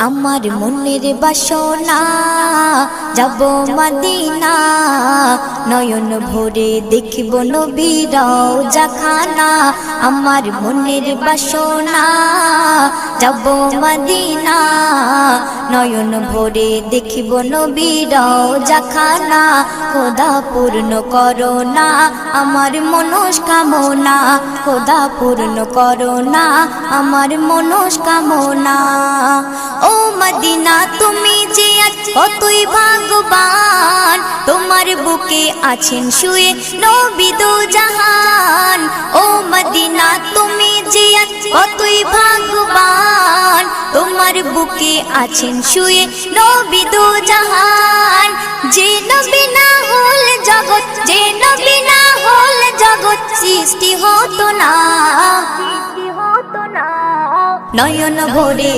আমার মনের বাসনা যাব মদিনা, নয়ন ভরে দেখব নবীর রওজা খানা। আমার মনের বাসনা যাব মদিনা, নয়ন ভরে দেখব নবীর রওজা খানা। খোদা পূর্ণ করো না আমার মনস্কামনা, খোদা পূর্ণ করো না আমার মনস্কামনা। ও মদিনা তুমি যে কতই ভাগ্যবান, তোমার বুকে আছেন শুয়ে নবী দো জাহান। ও মদিনা তুমি যে কতই ভাগ্যবান, তোমার বুকে আছেন শুয়ে নবী দো জাহান। যে নবী না হল জগৎ, যে নবী না হল জগৎ সৃষ্টি হতো না, নয়ন ভরে